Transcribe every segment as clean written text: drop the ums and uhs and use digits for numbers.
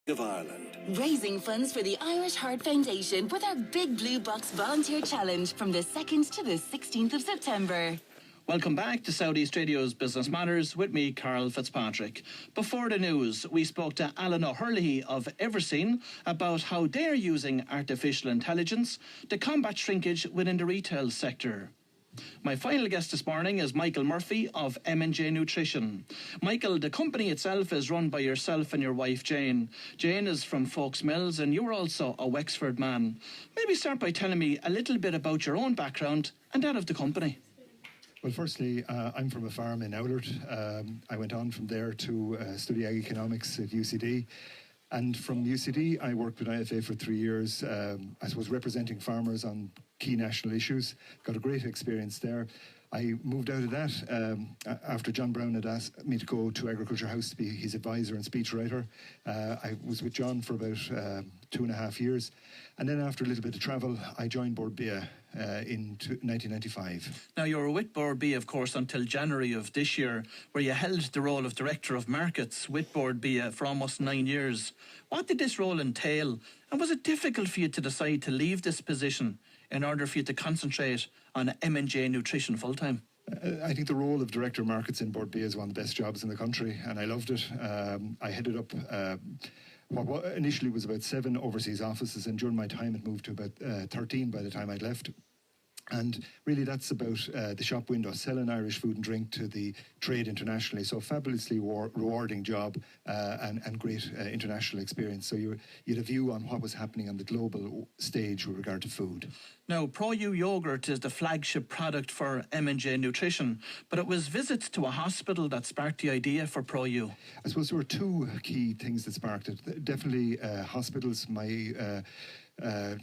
of Ireland. Raising funds for the Irish Heart Foundation with our Big Blue Box Volunteer Challenge from the 2nd to the 16th of September. Welcome back to Southeast Radio's Business Matters with me, Carl Fitzpatrick. Before the news, we spoke to Alan O'Hurley of Everseen about how they're using artificial intelligence to combat shrinkage within the retail sector. My final guest this morning is Michael Murphy of M&J Nutrition. Michael, the company itself is run by yourself and your wife Jane. Jane is from Folks Mills and you're also a Wexford man. Maybe start by telling me a little bit about your own background and that of the company. Well, firstly, I'm from a farm in Oulart. I went on from there to study ag economics at UCD. And from UCD, I worked with IFA for 3 years, I suppose representing farmers on key national issues. Got a great experience there. I moved out of that after John Brown had asked me to go to Agriculture House to be his advisor and speechwriter. I was with John for about 2.5 years. And then after a little bit of travel, I joined Board BIA in 1995. Now, you were with Board BIA, of course, until January of this year, where you held the role of Director of Markets with Board BIA for almost 9 years. What did this role entail? And was it difficult for you to decide to leave this position in order for you to concentrate on M&J Nutrition full-time? I think the role of Director of Markets in Board BIA is one of the best jobs in the country, and I loved it. I headed up what initially was about 7 overseas offices, and during my time it moved to about 13 by the time I'd left. And really that's about the shop window, selling Irish food and drink to the trade internationally. So fabulously rewarding job and great international experience. So you had a view on what was happening on the global stage with regard to food. Now, ProU yogurt is the flagship product for M&J Nutrition, but it was visits to a hospital that sparked the idea for ProU. I suppose there were 2 key things that sparked it. Definitely hospitals. My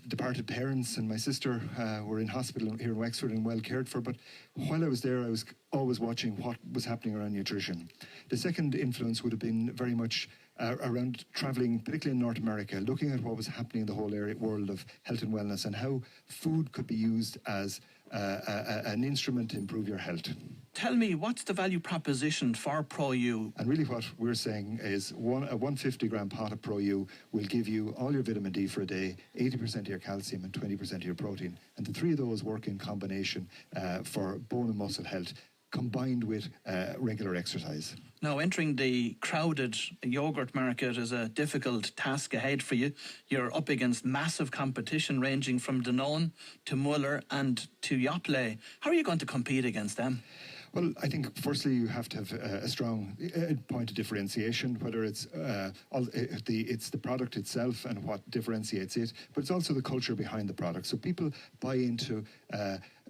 departed parents and my sister were in hospital here in Wexford and well cared for, but while I was there I was always watching what was happening around nutrition. The second influence would have been very much around travelling, particularly in North America, looking at what was happening in the whole world of health and wellness and how food could be used as an instrument to improve your health. Tell me, what's the value proposition for ProU? And really what we're saying is a 150 gram pot of ProU will give you all your vitamin D for a day, 80% of your calcium and 20% of your protein. And the 3 of those work in combination for bone and muscle health, combined with regular exercise. Now, entering the crowded yogurt market is a difficult task ahead for you. You're up against massive competition ranging from Danone to Muller and to Yoplait. How are you going to compete against them? Well, I think firstly you have to have a strong point of differentiation, whether it's the product itself and what differentiates it, but it's also the culture behind the product. So people buy into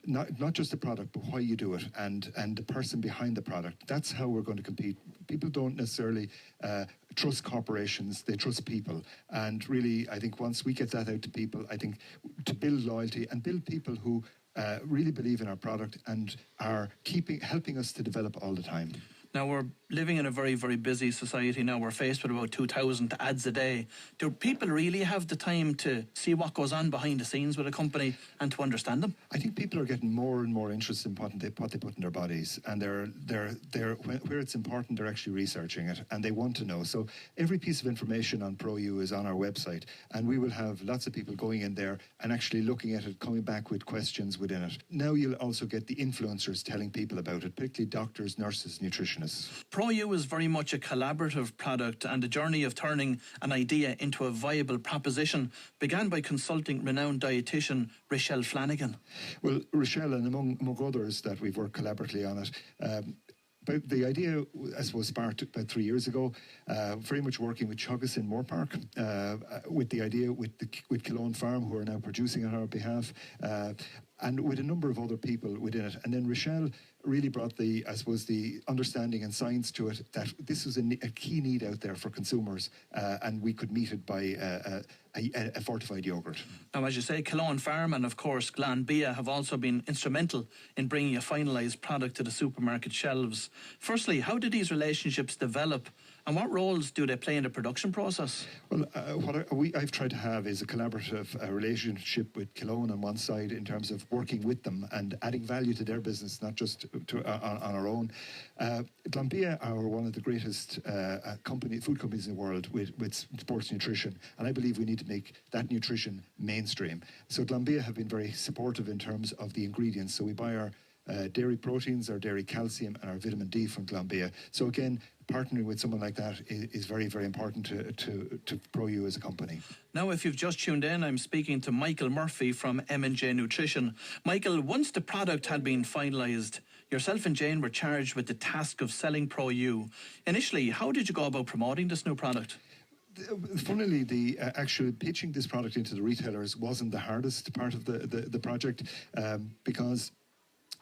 not just the product, but why you do it and the person behind the product. That's how we're going to compete. People don't necessarily trust corporations, they trust people. And really, I think once we get that out to people, I think to build loyalty and build people who really believe in our product and are helping us to develop all the time. Now, we're living in a very, very busy society now. We're faced with about 2,000 ads a day. Do people really have the time to see what goes on behind the scenes with a company and to understand them? I think people are getting more and more interested in what they put in their bodies, and where it's important, they're actually researching it and they want to know. So every piece of information on ProU is on our website, and we will have lots of people going in there and actually looking at it, coming back with questions within it. Now you'll also get the influencers telling people about it, particularly doctors, nurses, nutritionists. ProU is very much a collaborative product, and the journey of turning an idea into a viable proposition began by consulting renowned dietitian Rochelle Flanagan. Well, Rochelle, and among others that we've worked collaboratively on it, but the idea, I suppose, sparked about 3 years ago, very much working with Chuggas in Moore Park, with the idea with Killowen Farm, who are now producing on our behalf, and with a number of other people within it. And then Rochelle really brought the understanding and science to it, that this was a key need out there for consumers, and we could meet it by a fortified yogurt. Now, as you say, Killowen Farm and of course Glanbia have also been instrumental in bringing a finalised product to the supermarket shelves. Firstly, how did these relationships develop, And what roles do they play in the production process? Well, I've tried to have is a collaborative relationship with Cologne on one side in terms of working with them and adding value to their business, not just on our own. Glanbia are one of the greatest food companies in the world with sports nutrition, and I believe we need to make that nutrition mainstream. So Glanbia have been very supportive in terms of the ingredients. So we buy our dairy proteins, our dairy calcium, and our vitamin D from Glanbia. So again, partnering with someone like that is very, very important to ProU as a company. Now, if you've just tuned in, I'm speaking to Michael Murphy from M&J Nutrition. Michael, once the product had been finalised, yourself and Jane were charged with the task of selling ProU. Initially, how did you go about promoting this new product? Funnily, the actual pitching this product into the retailers wasn't the hardest part of the project because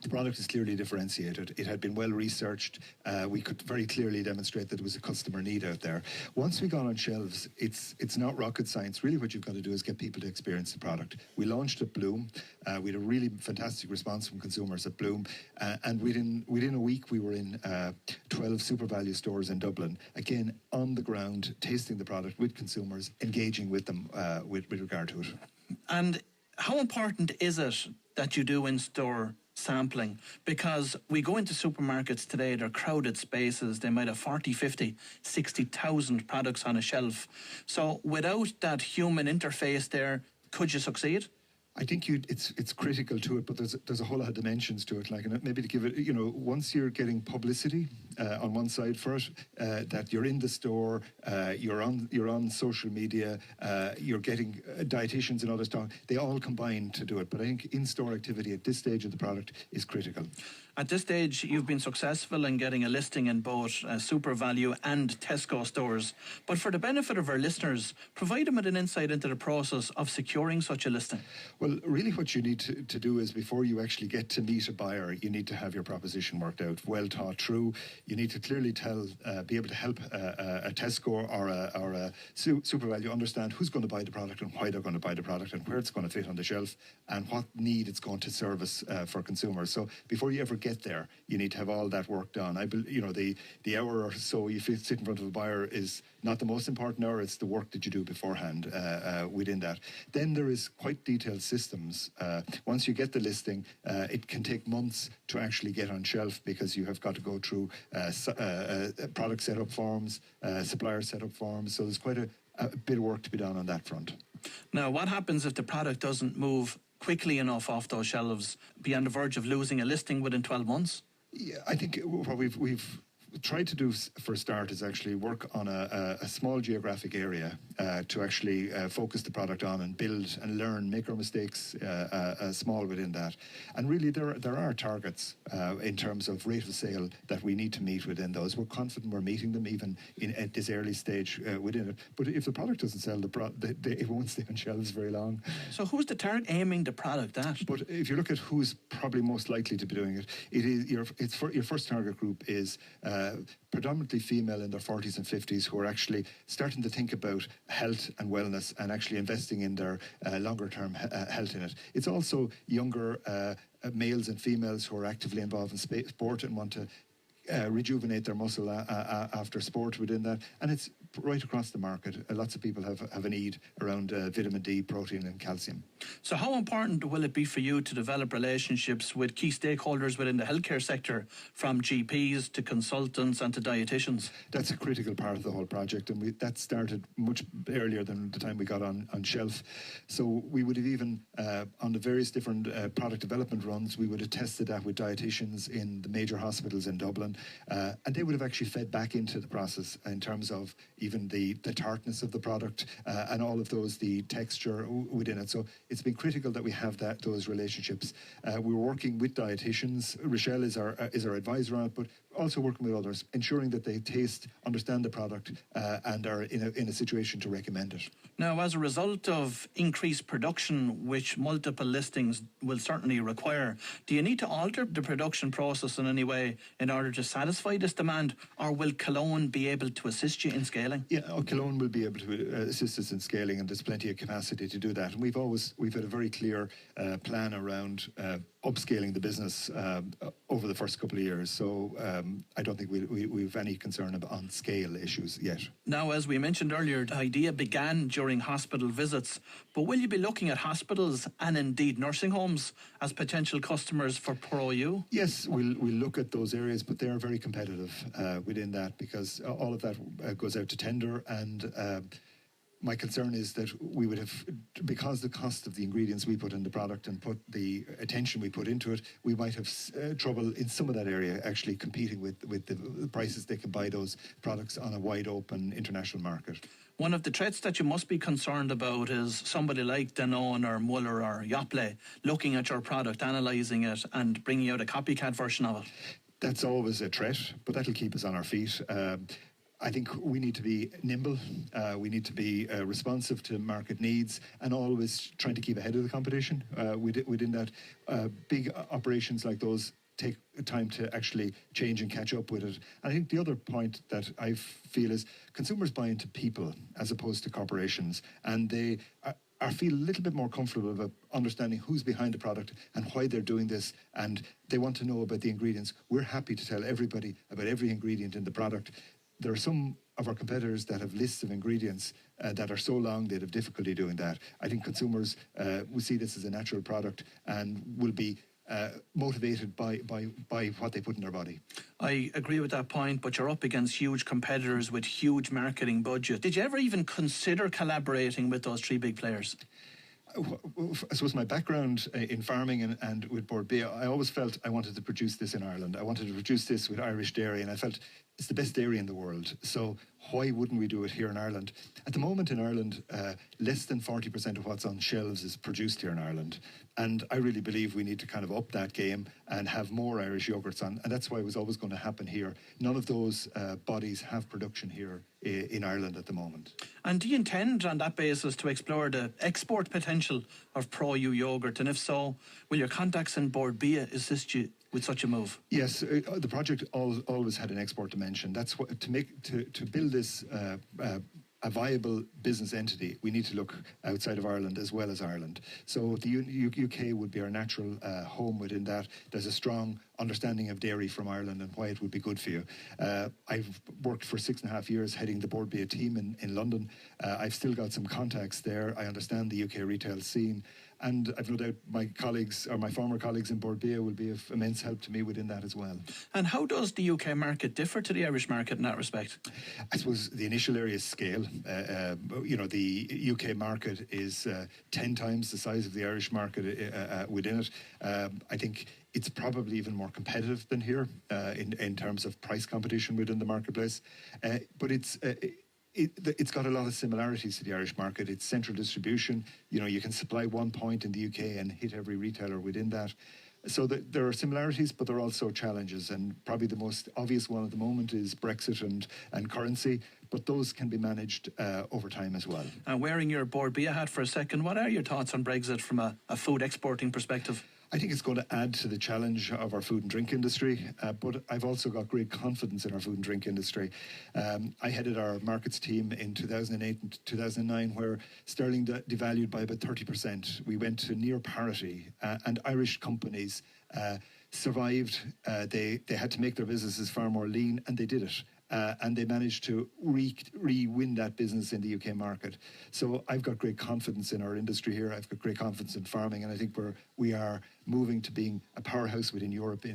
the product is clearly differentiated. It had been well researched. We could very clearly demonstrate that there was a customer need out there. Once we got on shelves, it's not rocket science. Really what you've got to do is get people to experience the product. We launched at Bloom. We had a really fantastic response from consumers at Bloom. And within a week, we were in 12 Super Value stores in Dublin. Again, on the ground, tasting the product with consumers, engaging with them with regard to it. And how important is it that you do in-store sampling? Because we go into supermarkets today, they're crowded spaces, they might have 40, 50, 60,000 products on a shelf. So without that human interface there, could you succeed? I think it's critical to it, but there's a whole lot of dimensions to it. Like, and maybe to give it, once you're getting publicity on one side for it, that you're in the store, you're on social media, you're getting dietitians and others talking. They all combine to do it. But I think in-store activity at this stage of the product is critical. At this stage, you've been successful in getting a listing in both Super Value and Tesco stores. But for the benefit of our listeners, provide them with an insight into the process of securing such a listing. Well, really what you need to do is before you actually get to meet a buyer, you need to have your proposition worked out, well thought through. You need to clearly be able to help a Tesco or a Super Value understand who's going to buy the product and why they're going to buy the product and where it's going to fit on the shelf and what need it's going to service for consumers. So before you ever get there, you need to have all that work done. The hour or so you sit in front of a buyer is not the most important hour. It's the work that you do beforehand within that. Then there is quite detailed systems. Once you get the listing, it can take months to actually get on shelf because you have got to go through product setup forms, supplier setup forms. So there's quite a bit of work to be done on that front. Now, what happens if the product doesn't move quickly enough off those shelves, be on the verge of losing a listing within 12 months? Yeah, I think what we've tried to do for a start is actually work on a small geographic area to actually focus the product on and build and learn, make our mistakes small within that. And really there are targets in terms of rate of sale that we need to meet within those. We're confident we're meeting them even at this early stage within it. But if the product doesn't sell, it won't stay on shelves very long. So who's the target aiming the product at? But if you look at who's probably most likely to be doing it, your first target group is predominantly female in their 40s and 50s who are actually starting to think about health and wellness and actually investing in their longer term health in it. It's also younger males and females who are actively involved in sport and want to rejuvenate their muscle after sport within that. And it's right across the market. Lots of people have a need around vitamin D, protein and calcium. So how important will it be for you to develop relationships with key stakeholders within the healthcare sector, from GPs to consultants and to dietitians? That's a critical part of the whole project, and that started much earlier than the time we got on shelf. So we would have even, on the various different product development runs, we would have tested that with dietitians in the major hospitals in Dublin, and they would have actually fed back into the process in terms of even the tartness of the product and all of those, the texture within it. So it's been critical that we have those relationships. We're working with dietitians. Rochelle is our advisor on it, but also working with others, ensuring that they taste, understand the product, and are in a situation to recommend it. Now, as a result of increased production, which multiple listings will certainly require, do you need to alter the production process in any way in order to satisfy this demand, or will Cologne be able to assist you in scaling? Yeah, Cologne will be able to assist us in scaling, and there's plenty of capacity to do that. And we've had a very clear plan around upscaling the business over the first couple of years. So I don't think we've any concern on scale issues yet. Now, as we mentioned earlier, the idea began during hospital visits, but will you be looking at hospitals and indeed nursing homes as potential customers for ProU? Yes, we'll look at those areas, but they are very competitive within that, because all of that goes out to tender, and my concern is that we would have, because the cost of the ingredients we put in the product and put the attention we put into it, we might have trouble in some of that area actually competing with the prices they can buy those products on a wide open international market. One of the threats that you must be concerned about is somebody like Danone or Muller or Yoplait looking at your product, analysing it and bringing out a copycat version of it. That's always a threat, but that'll keep us on our feet. I think we need to be nimble, we need to be responsive to market needs, and always trying to keep ahead of the competition. Within that, big operations like those take time to actually change and catch up with it. I think the other point that I feel is consumers buy into people as opposed to corporations, and they feel a little bit more comfortable about understanding who's behind the product and why they're doing this, and they want to know about the ingredients. We're happy to tell everybody about every ingredient in the product. There are some of our competitors that have lists of ingredients that are so long they'd have difficulty doing that. I think consumers will see this as a natural product and will be motivated by what they put in their body. I agree with that point, but you're up against huge competitors with huge marketing budget. Did you ever even consider collaborating with those three big players? I suppose my background in farming and with Board B, I always felt I wanted to produce this in Ireland. I wanted to produce this with Irish dairy, and I felt it's the best dairy in the world. So why wouldn't we do it here in Ireland? At the moment in Ireland, less than 40% of what's on shelves is produced here in Ireland. And I really believe we need to kind of up that game and have more Irish yogurts on. And that's why it was always going to happen here. None of those bodies have production here in Ireland at the moment. And do you intend on that basis to explore the export potential of ProU yogurt? And if so, will your contacts in Board B assist you with such a move? Yes, the project always had an export dimension. That's what to build this a viable business entity, we need to look outside of Ireland as well as Ireland. So the UK would be our natural home within that. There's a strong understanding of dairy from Ireland and why it would be good for you. I've worked for 6.5 years heading the Board B team in London. I've still got some contacts there. I understand the UK retail scene. And I've no doubt my colleagues, or my former colleagues in Board B, will be of immense help to me within that as well. And how does the UK market differ to the Irish market in that respect? I suppose the initial area is scale. The UK market is 10 times the size of the Irish market within it. I think it's probably even more competitive than here in terms of price competition within the marketplace. But it's got a lot of similarities to the Irish market. It's central distribution. You can supply one point in the UK and hit every retailer within that. So there are similarities, but there are also challenges. And probably the most obvious one at the moment is Brexit and currency. But those can be managed over time as well. Wearing your Board B hat for a second, what are your thoughts on Brexit from a food exporting perspective? I think it's going to add to the challenge of our food and drink industry, but I've also got great confidence in our food and drink industry. I headed our markets team in 2008 and 2009, where sterling devalued by about 30%. We went to near parity, and Irish companies survived. They had to make their businesses far more lean, and they did it. And they managed to re-win that business in the UK market. So I've got great confidence in our industry here. I've got great confidence in farming, and I think we are moving to being a powerhouse within Europe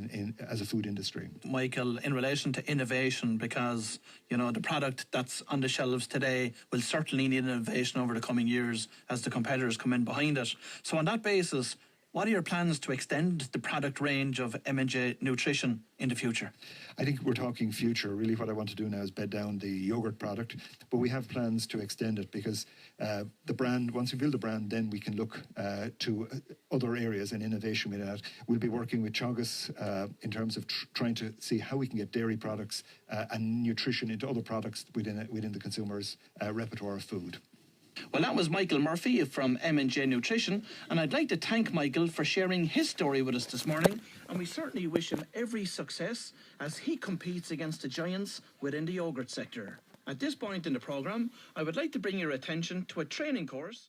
as a food industry. Michael, in relation to innovation, because the product that's on the shelves today will certainly need innovation over the coming years as the competitors come in behind it. So on that basis, what are your plans to extend the product range of M&J Nutrition in the future? I think we're talking future. Really what I want to do now is bed down the yogurt product, but we have plans to extend it because the brand, once we build the brand, then we can look to other areas and innovation within that. We'll be working with Teagasc in terms of trying to see how we can get dairy products and nutrition into other products within the consumer's repertoire of food. Well, that was Michael Murphy from M&J Nutrition, and I'd like to thank Michael for sharing his story with us this morning, and we certainly wish him every success as he competes against the giants within the yoghurt sector. At this point in the programme, I would like to bring your attention to a training course